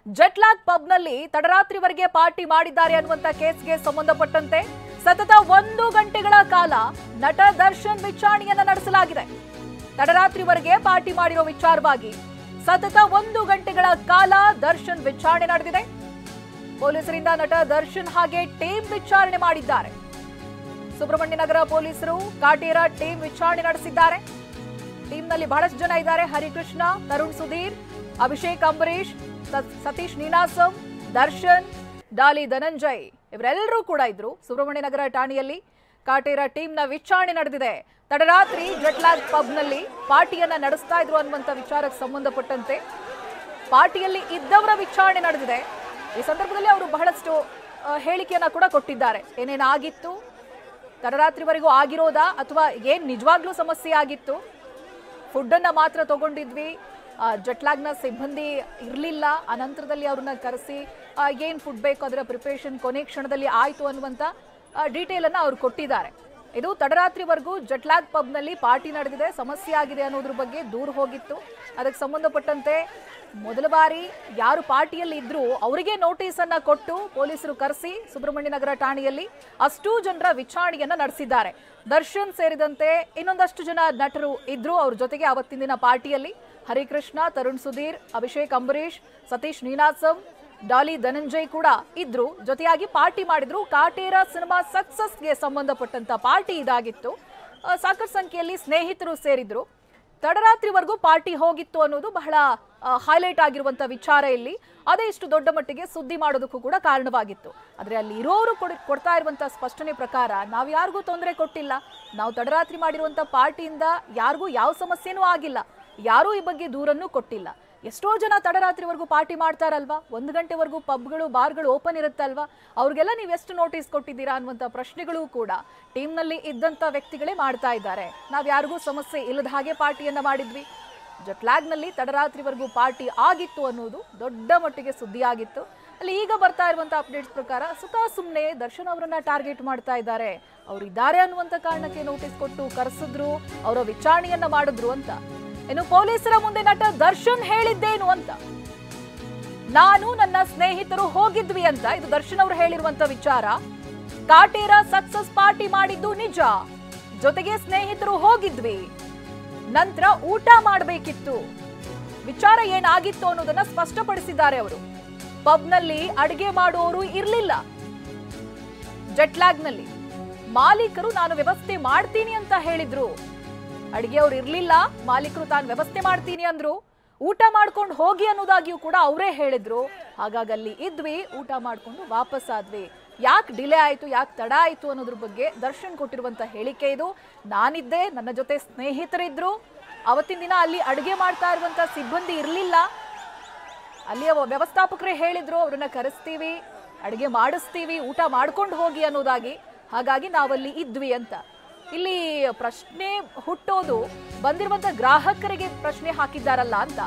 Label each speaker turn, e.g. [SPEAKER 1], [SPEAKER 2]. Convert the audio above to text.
[SPEAKER 1] ಜೆಟ್ಲಾಗ್ ಪಬ್ನಲ್ಲಿ ತಡರಾತ್ರಿವರೆಗೆ party ಮಾಡಿದ್ದಾರೆ ಅನ್ನುವಂತ ಕೇಸ್ಗೆ ಸಂಬಂಧಪಟ್ಟಂತೆ ಸತತ 1 ಗಂಟೆಗಳ ಕಾಲ ನಟ ದರ್ಶನ್ ವಿಚಾರಣೆಯನ್ನ ನಡೆಸಲಾಗಿದೆ. ತಡರಾತ್ರಿವರೆಗೆ ಪಾರ್ಟಿ ಮಾಡಿರೋ ವಿಚಾರವಾಗಿ ಸತತ 1 ಗಂಟೆಗಳ ಕಾಲ ದರ್ಶನ್ ವಿಚಾರಣೆ ನಡೆದಿದೆ. ಪೊಲೀಸರಿಂದ ನಟ ದರ್ಶನ್ ಹಾಗೆ ಟೀಮ್ ವಿಚಾರಣೆ ಮಾಡಿದ್ದಾರೆ. ಸುಬ್ರಹ್ಮಣ್ಯ ನಗರ ಪೊಲೀಸರು ಕಾಟೇರ ಟೀಮ್ ವಿಚಾರಣೆ ನಡೆಸಿದ್ದಾರೆ. ಟೀಮ್ನಲ್ಲಿ ಬಹಳಷ್ಟು ಜನ ಇದ್ದಾರೆ. ಹರಿಕೃಷ್ಣ, ತರುಣ್ ಸುಧೀರ್, ಅಭಿಷೇಕ್ ಅಂಬರೀಶ್, ಸತೀಶ್ ನೀನಾಸಂ, ದರ್ಶನ್, ಡಾಲಿ ಧನಂಜಯ್ ಇವರೆಲ್ಲರೂ ಕೂಡ ಇದ್ರು. ಸುಬ್ರಹ್ಮಣ್ಯ ನಗರ ಠಾಣೆಯಲ್ಲಿ ಕಾಟೇರ ಟೀಮ್ನ ವಿಚಾರಣೆ ನಡೆದಿದೆ. ತಡರಾತ್ರಿ ಜೆಟ್ಲಾಗ್ ಪಬ್ನಲ್ಲಿ ಪಾರ್ಟಿಯನ್ನ ನಡೆಸ್ತಾ ಇದ್ರು ಅನ್ನುವಂಥ ವಿಚಾರಕ್ಕೆ ಸಂಬಂಧಪಟ್ಟಂತೆ ಪಾರ್ಟಿಯಲ್ಲಿ ಇದ್ದವರ ವಿಚಾರಣೆ ನಡೆದಿದೆ. ಈ ಸಂದರ್ಭದಲ್ಲಿ ಅವರು ಬಹಳಷ್ಟು ಹೇಳಿಕೆಯನ್ನ ಕೂಡ ಕೊಟ್ಟಿದ್ದಾರೆ. ಏನೇನಾಗಿತ್ತು, ತಡರಾತ್ರಿವರೆಗೂ ಆಗಿರೋದಾ ಅಥವಾ ಏನ್ ನಿಜವಾಗ್ಲೂ ಸಮಸ್ಯೆ ಆಗಿತ್ತು, ಫುಡ್ ಅನ್ನ ಮಾತ್ರ ತಗೊಂಡಿದ್ವಿ, ಜೆಟ್ಲಾಗ್ನ ಸಿಬ್ಬಂದಿ ಇರಲಿಲ್ಲ, ಅನಂತರದಲ್ಲಿ ಅವ್ರನ್ನ ಕರೆಸಿ ಏನ್ ಫುಡ್ ಬೇಕು ಅದರ ಪ್ರಿಪರೇಷನ್ ಕೊನೆ ಕ್ಷಣದಲ್ಲಿ ಆಯ್ತು ಅನ್ನುವಂಥ ಡೀಟೇಲ್ ಅನ್ನ ಅವ್ರು ಕೊಟ್ಟಿದ್ದಾರೆ. ಇದು ತಡರಾತ್ರಿವರೆಗೂ ಜೆಟ್ಲಾಗ್ ಪಬ್ನಲ್ಲಿ ಪಾರ್ಟಿ ನಡೆದಿದೆ, ಸಮಸ್ಯೆ ಆಗಿದೆ ಅನ್ನೋದ್ರ ಬಗ್ಗೆ ದೂರು ಹೋಗಿತ್ತು. ಅದಕ್ಕೆ ಸಂಬಂಧಪಟ್ಟಂತೆ ಮೊದಲ ಬಾರಿ ಯಾರು ಪಾರ್ಟಿಯಲ್ಲಿ ಇದ್ರು ಅವರಿಗೆ ನೋಟಿಸ್ ಅನ್ನ ಕೊಟ್ಟು ಪೊಲೀಸರು ಕರೆಸಿ ಸುಬ್ರಹ್ಮಣ್ಯ ನಗರ ಠಾಣೆಯಲ್ಲಿ ಅಷ್ಟೂ ಜನರ ವಿಚಾರಣೆಯನ್ನ ನಡೆಸಿದ್ದಾರೆ. ದರ್ಶನ್ ಸೇರಿದಂತೆ ಇನ್ನೊಂದಷ್ಟು ಜನ ನಟರು ಇದ್ರು ಅವ್ರ ಜೊತೆಗೆ ಅವತ್ತಿನ ದಿನ ಪಾರ್ಟಿಯಲ್ಲಿ. ಹರಿಕೃಷ್ಣ, ತರುಣ್ ಸುಧೀರ್, ಅಭಿಷೇಕ್ ಅಂಬರೀಶ್, ಸತೀಶ್ ನೀನಾಸಂ, ಡಾಲಿ ಧನಂಜಯ್ ಕೂಡ ಇದ್ರು. ಜೊತೆಯಾಗಿ ಪಾರ್ಟಿ ಮಾಡಿದ್ರು. ಕಾಟೇರ ಸಿನಿಮಾ ಸಕ್ಸಸ್ಗೆ ಸಂಬಂಧಪಟ್ಟಂತ ಪಾರ್ಟಿ ಇದಾಗಿತ್ತು. ಸಾಕಷ್ಟು ಸಂಖ್ಯೆಯಲ್ಲಿ ಸ್ನೇಹಿತರು ಸೇರಿದ್ರು. ತಡರಾತ್ರಿವರೆಗೂ ಪಾರ್ಟಿ ಹೋಗಿತ್ತು ಅನ್ನೋದು ಬಹಳ ಹೈಲೈಟ್ ಆಗಿರುವಂತ ವಿಚಾರ ಇಲ್ಲಿ. ಅದೇ ಇಷ್ಟು ದೊಡ್ಡ ಮಟ್ಟಿಗೆ ಸುದ್ದಿ ಮಾಡೋದಕ್ಕೂ ಕೂಡ ಕಾರಣವಾಗಿತ್ತು. ಆದ್ರೆ ಅಲ್ಲಿ ಇರೋರು ಕೊಡ್ತಾ ಇರುವಂತ ಸ್ಪಷ್ಟನೆ ಪ್ರಕಾರ ನಾವು ಯಾರಿಗೂ ತೊಂದರೆ ಕೊಟ್ಟಿಲ್ಲ, ನಾವು ತಡರಾತ್ರಿ ಮಾಡಿರುವಂತ ಪಾರ್ಟಿಯಿಂದ ಯಾರಿಗೂ ಯಾವ ಸಮಸ್ಯೆನೂ ಆಗಿಲ್ಲ, ಯಾರೂ ಈ ಬಗ್ಗೆ ದೂರನ್ನು ಕೊಟ್ಟಿಲ್ಲ. ಎಷ್ಟೋ ಜನ ತಡರಾತ್ರಿವರೆಗೂ ಪಾರ್ಟಿ ಮಾಡ್ತಾರಲ್ವಾ, 1 ಗಂಟೆವರೆಗೂ ಪಬ್ಗಳು ಬಾರ್ಗಳು ಓಪನ್ ಇರುತ್ತಲ್ವಾ, ಅವ್ರಿಗೆಲ್ಲ ನೀವು ಎಷ್ಟು ನೋಟಿಸ್ ಕೊಟ್ಟಿದ್ದೀರಾ ಅನ್ನುವಂಥ ಪ್ರಶ್ನೆಗಳು ಕೂಡ ಟೀಮ್ನಲ್ಲಿ ಇದ್ದಂಥ ವ್ಯಕ್ತಿಗಳೇ ಮಾಡ್ತಾ ಇದ್ದಾರೆ. ನಾವು ಯಾರಿಗೂ ಸಮಸ್ಯೆ ಇಲ್ಲದ ಹಾಗೆ ಪಾರ್ಟಿಯನ್ನ ಮಾಡಿದ್ವಿ, ಜೆಟ್ಲಾಗ್ನಲ್ಲಿ ತಡರಾತ್ರಿವರೆಗೂ ಪಾರ್ಟಿ ಆಗಿತ್ತು ಅನ್ನೋದು ದೊಡ್ಡ ಮಟ್ಟಿಗೆ ಸುದ್ದಿ ಆಗಿತ್ತು. ಅಲ್ಲಿ ಈಗ ಬರ್ತಾ ಇರುವಂಥ ಅಪ್ಡೇಟ್ಸ್ ಪ್ರಕಾರ ಸುಮ್ಮನೆ ದರ್ಶನ್ ಅವರನ್ನ ಟಾರ್ಗೆಟ್ ಮಾಡ್ತಾ ಇದ್ದಾರೆ, ಅವ್ರು ಇದ್ದಾರೆ ಅನ್ನುವಂಥ ಕಾರಣಕ್ಕೆ ನೋಟಿಸ್ ಕೊಟ್ಟು ಕರೆಸಿದ್ರು, ಅವರ ವಿಚಾರಣೆಯನ್ನ ಮಾಡಿದ್ರು ಅಂತ. ಇನ್ನು ಪೊಲೀಸರ ಮುಂದೆ ನಟ ದರ್ಶನ್ ಹೇಳಿದ್ದೇನು ಅಂತ, ನಾನು ನನ್ನ ಸ್ನೇಹಿತರು ಹೋಗಿದ್ವಿ ಅಂತ. ಇದು ದರ್ಶನ್ ಅವರು ಹೇಳಿರುವಂತ ವಿಚಾರ. ಕಾಟೇರ ಸಕ್ಸಸ್ ಪಾರ್ಟಿ ಮಾಡಿದ್ದು ನಿಜ, ಜೊತೆಗೆ ಸ್ನೇಹಿತರು ಹೋಗಿದ್ವಿ, ನಂತರ ಊಟ ಮಾಡಬೇಕಿತ್ತು. ವಿಚಾರ ಏನಾಗಿತ್ತು ಅನ್ನೋದನ್ನ ಸ್ಪಷ್ಟಪಡಿಸಿದ್ದಾರೆ ಅವರು. ಪಬ್ನಲ್ಲಿ ಅಡಿಗೆ ಮಾಡುವವರು ಇರ್ಲಿಲ್ಲ. ಜೆಟ್ಲಾಗ್ನಲ್ಲಿ ಮಾಲೀಕರು ನಾನು ವ್ಯವಸ್ಥೆ ಮಾಡ್ತೀನಿ ಅಂತ ಹೇಳಿದ್ರು. ಅಡಿಗೆ ಅವ್ರು ಇರ್ಲಿಲ್ಲ, ಮಾಲೀಕರು ತಾನು ವ್ಯವಸ್ಥೆ ಮಾಡ್ತೀನಿ ಅಂದ್ರು. ಊಟ ಮಾಡ್ಕೊಂಡು ಹೋಗಿ ಅನ್ನೋದಾಗಿಯೂ ಕೂಡ ಅವರೇ ಹೇಳಿದ್ರು. ಹಾಗಾಗಿ ಅಲ್ಲಿ ಇದ್ವಿ, ಊಟ ಮಾಡ್ಕೊಂಡು ವಾಪಸ್ ಆದ್ವಿ. ಯಾಕೆ ಡಿಲೇ ಆಯ್ತು, ಯಾಕೆ ತಡ ಆಯ್ತು ಅನ್ನೋದ್ರ ಬಗ್ಗೆ ದರ್ಶನ್ ಕೊಟ್ಟಿರುವಂತ ಹೇಳಿಕೆ ಇದು. ನಾನಿದ್ದೆ, ನನ್ನ ಜೊತೆ ಸ್ನೇಹಿತರಿದ್ರು, ಅವತ್ತಿನ ದಿನ ಅಲ್ಲಿ ಅಡುಗೆ ಮಾಡ್ತಾ ಇರುವಂತ ಸಿಬ್ಬಂದಿ ಇರ್ಲಿಲ್ಲ, ಅಲ್ಲಿಯ ವ್ಯವಸ್ಥಾಪಕರೇ ಹೇಳಿದ್ರು ಅವ್ರನ್ನ ಕರೆಸ್ತೀವಿ, ಅಡುಗೆ ಮಾಡಿಸ್ತೀವಿ, ಊಟ ಮಾಡ್ಕೊಂಡು ಹೋಗಿ ಅನ್ನೋದಾಗಿ. ಹಾಗಾಗಿ ನಾವಲ್ಲಿ ಇದ್ವಿ ಅಂತ. ಇಲ್ಲಿ ಪ್ರಶ್ನೆ ಹುಟ್ಟೋದು ಬಂದಿರುವಂತ ಗ್ರಾಹಕರಿಗೆ ಪ್ರಶ್ನೆ ಹಾಕಿದ್ದಾರಲ್ಲ ಅಂತ.